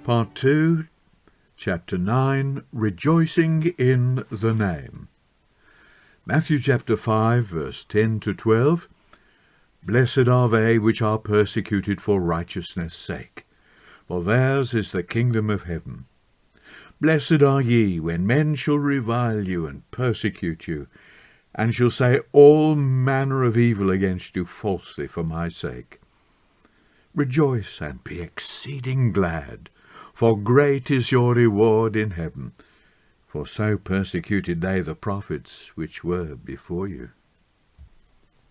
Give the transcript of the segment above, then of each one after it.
Part 2, Chapter 9, Rejoicing in the Name. Matthew chapter 5, verse 10 to 12. Blessed are they which are persecuted for righteousness' sake, for theirs is the kingdom of heaven. Blessed are ye when men shall revile you and persecute you, and shall say all manner of evil against you falsely for my sake. Rejoice and be exceeding glad, for great is your reward in heaven. For so persecuted they the prophets which were before you.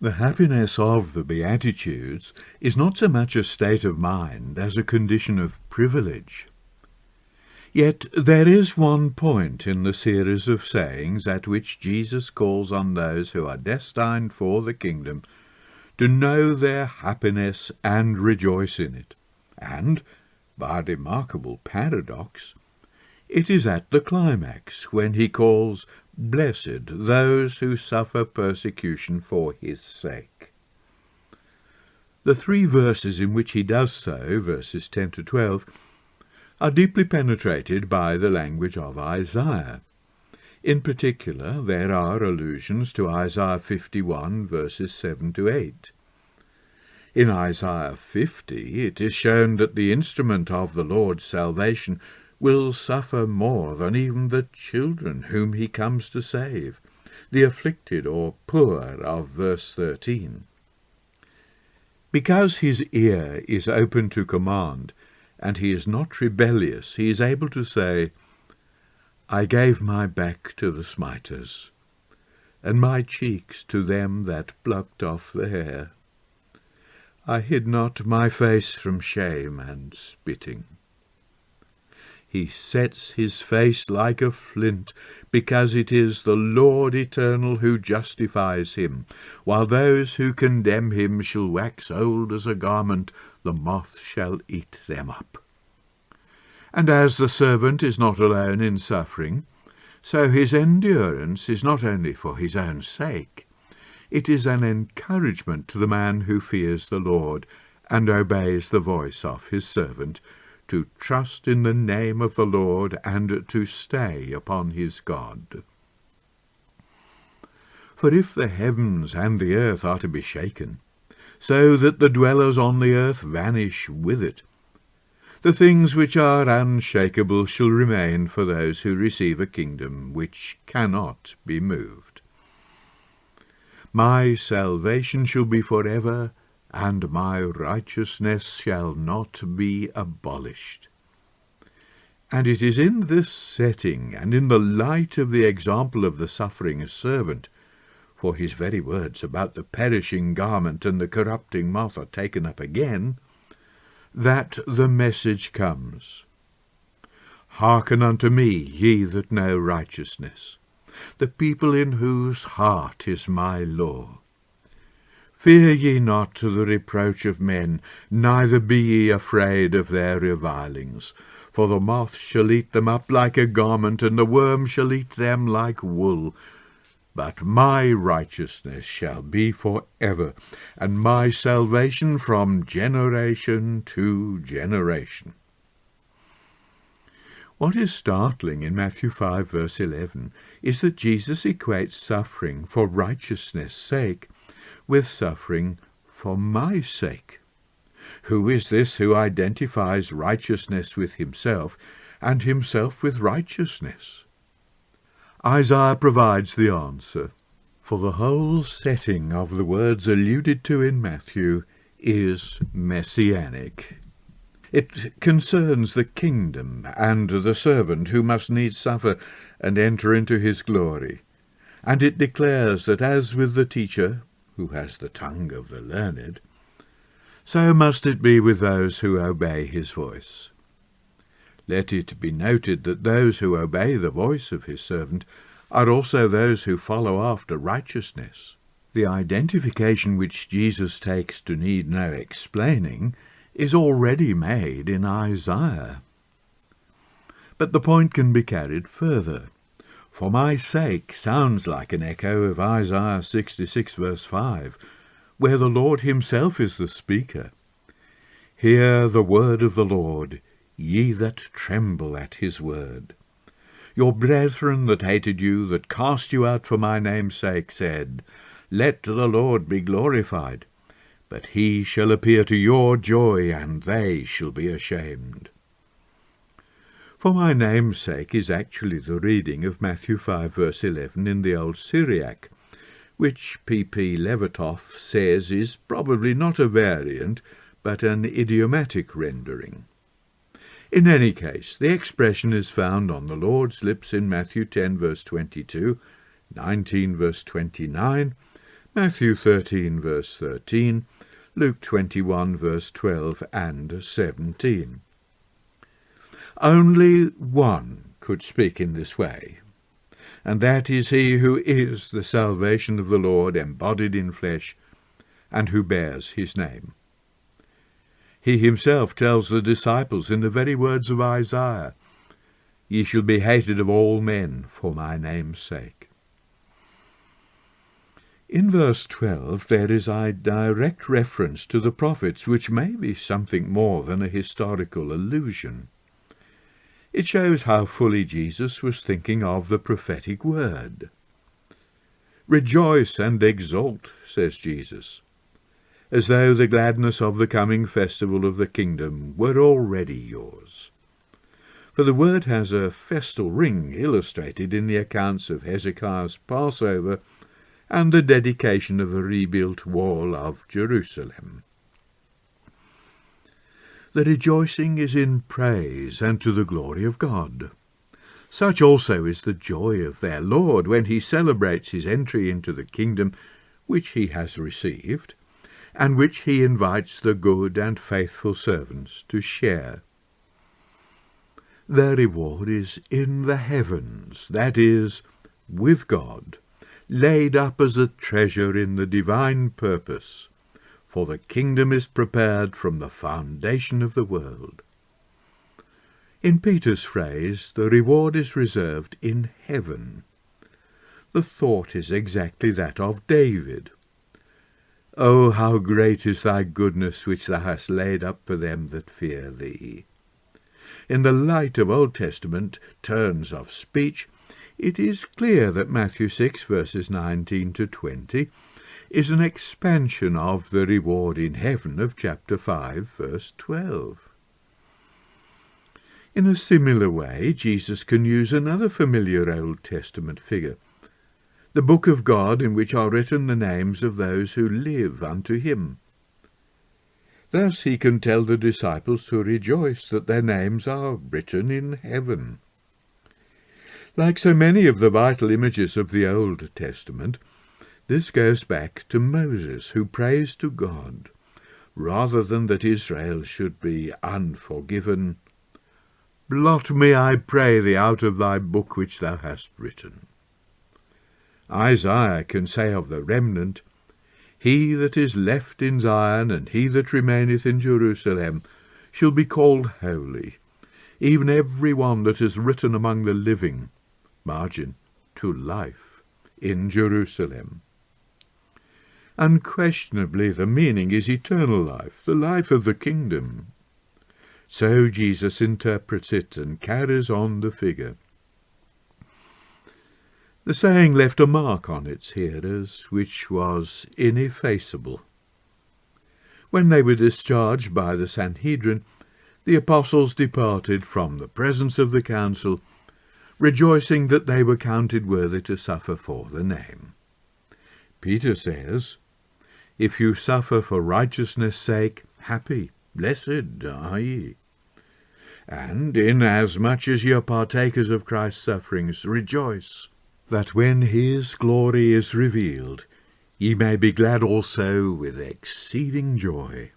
The happiness of the Beatitudes is not so much a state of mind as a condition of privilege. Yet there is one point in the series of sayings at which Jesus calls on those who are destined for the kingdom to know their happiness and rejoice in it. And, by a remarkable paradox, it is at the climax when he calls blessed those who suffer persecution for his sake. The three verses in which he does so, verses 10 to 12, are deeply penetrated by the language of Isaiah. In particular, there are allusions to Isaiah 51, verses 7 to 8. In Isaiah 50, it is shown that the instrument of the Lord's salvation will suffer more than even the children whom he comes to save, the afflicted or poor of verse 13. Because his ear is open to command, and he is not rebellious, he is able to say, I gave my back to the smiters, and my cheeks to them that plucked off the hair. I hid not my face from shame and spitting. He sets his face like a flint, because it is the Lord eternal who justifies him, while those who condemn him shall wax old as a garment, the moth shall eat them up. And as the servant is not alone in suffering, so his endurance is not only for his own sake. It is an encouragement to the man who fears the Lord and obeys the voice of his servant, to trust in the name of the Lord and to stay upon his God. For if the heavens and the earth are to be shaken, so that the dwellers on the earth vanish with it, the things which are unshakable shall remain for those who receive a kingdom which cannot be moved. My salvation shall be forever, and my righteousness shall not be abolished. And it is in this setting, and in the light of the example of the suffering servant, for his very words about the perishing garment and the corrupting moth are taken up again, that the message comes. Hearken unto me, ye that know righteousness, the people in whose heart is my law. Fear ye not to the reproach of men, neither be ye afraid of their revilings. For the moth shall eat them up like a garment, and the worm shall eat them like wool. But my righteousness shall be for ever, and my salvation from generation to generation. What is startling in Matthew 5, verse 11, is that Jesus equates suffering for righteousness' sake with suffering for my sake. Who is this who identifies righteousness with himself and himself with righteousness? Isaiah provides the answer, for the whole setting of the words alluded to in Matthew is messianic. It concerns the kingdom and the servant who must needs suffer and enter into his glory, and it declares that as with the teacher, who has the tongue of the learned, so must it be with those who obey his voice. Let it be noted that those who obey the voice of his servant are also those who follow after righteousness. The identification which Jesus takes to need no explaining is already made in Isaiah. But the point can be carried further. For my sake sounds like an echo of Isaiah 66 verse 5, where the Lord himself is the speaker. Hear the word of the Lord, ye that tremble at his word. Your brethren that hated you, that cast you out for my name's sake, said, Let the Lord be glorified. But he shall appear to your joy, and they shall be ashamed. For my name's sake is actually the reading of Matthew 5 verse 11 in the Old Syriac, which P.P. Levitoff says is probably not a variant, but an idiomatic rendering. In any case, the expression is found on the Lord's lips in Matthew 10 verse 22, 19 verse 29, Matthew 13 verse 13, Luke 21 verse 12 and 17. Only one could speak in this way, and that is he who is the salvation of the Lord embodied in flesh, and who bears his name. He himself tells the disciples in the very words of Isaiah, Ye shall be hated of all men for my name's sake. In verse 12 there is a direct reference to the prophets, which may be something more than a historical allusion. It shows how fully Jesus was thinking of the prophetic word. Rejoice and exult, says Jesus, as though the gladness of the coming festival of the kingdom were already yours. For the word has a festal ring illustrated in the accounts of Hezekiah's Passover and the dedication of a rebuilt wall of Jerusalem. The rejoicing is in praise and to the glory of God. Such also is the joy of their Lord when he celebrates his entry into the kingdom which he has received, and which he invites the good and faithful servants to share. Their reward is in the heavens, that is, with God, laid up as a treasure in the divine purpose, for the kingdom is prepared from the foundation of the world. In Peter's phrase, the reward is reserved in heaven. The thought is exactly that of David. O how great is thy goodness which thou hast laid up for them that fear thee. In the light of Old Testament turns of speech, it is clear that Matthew 6 verses 19 to 20 is an expansion of the reward in heaven of chapter 5 verse 12. In a similar way, Jesus can use another familiar Old Testament figure, the book of God in which are written the names of those who live unto him. Thus he can tell the disciples to rejoice that their names are written in heaven. Like so many of the vital images of the Old Testament, this goes back to Moses, who prays to God, rather than that Israel should be unforgiven, Blot me, I pray thee, out of thy book which thou hast written. Isaiah can say of the remnant, He that is left in Zion, and he that remaineth in Jerusalem, shall be called holy, even every one that is written among the living, margin, to life, in Jerusalem. Unquestionably the meaning is eternal life, the life of the kingdom. So Jesus interprets it and carries on the figure. The saying left a mark on its hearers, which was ineffaceable. When they were discharged by the Sanhedrin, the apostles departed from the presence of the council, rejoicing that they were counted worthy to suffer for the name. Peter says, If you suffer for righteousness' sake, happy, blessed are ye. And inasmuch as ye are partakers of Christ's sufferings, rejoice, that when his glory is revealed, ye may be glad also with exceeding joy.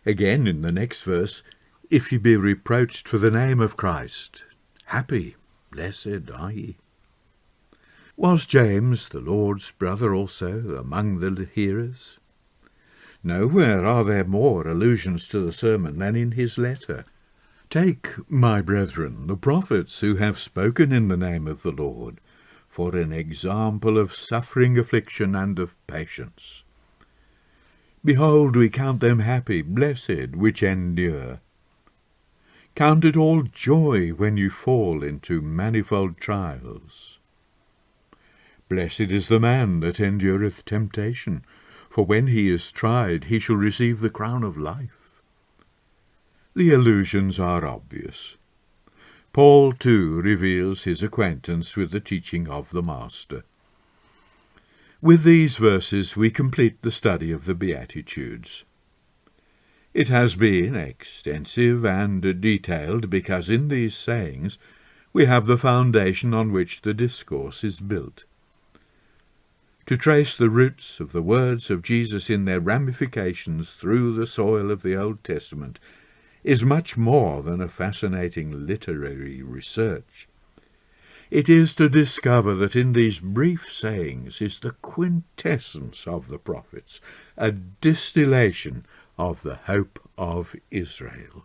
Again in the next verse, if ye be reproached for the name of Christ, happy, blessed are ye. Was James, the Lord's brother, also among the hearers? Nowhere are there more allusions to the sermon than in his letter. Take, my brethren, the prophets who have spoken in the name of the Lord, for an example of suffering, affliction, and of patience. Behold, we count them happy, blessed, which endure. Count it all joy when you fall into manifold trials. Blessed is the man that endureth temptation, for when he is tried, he shall receive the crown of life. The allusions are obvious. Paul, too, reveals his acquaintance with the teaching of the Master. With these verses we complete the study of the Beatitudes. It has been extensive and detailed because in these sayings we have the foundation on which the discourse is built. To trace the roots of the words of Jesus in their ramifications through the soil of the Old Testament is much more than a fascinating literary research. It is to discover that in these brief sayings is the quintessence of the prophets, a distillation of the hope of Israel.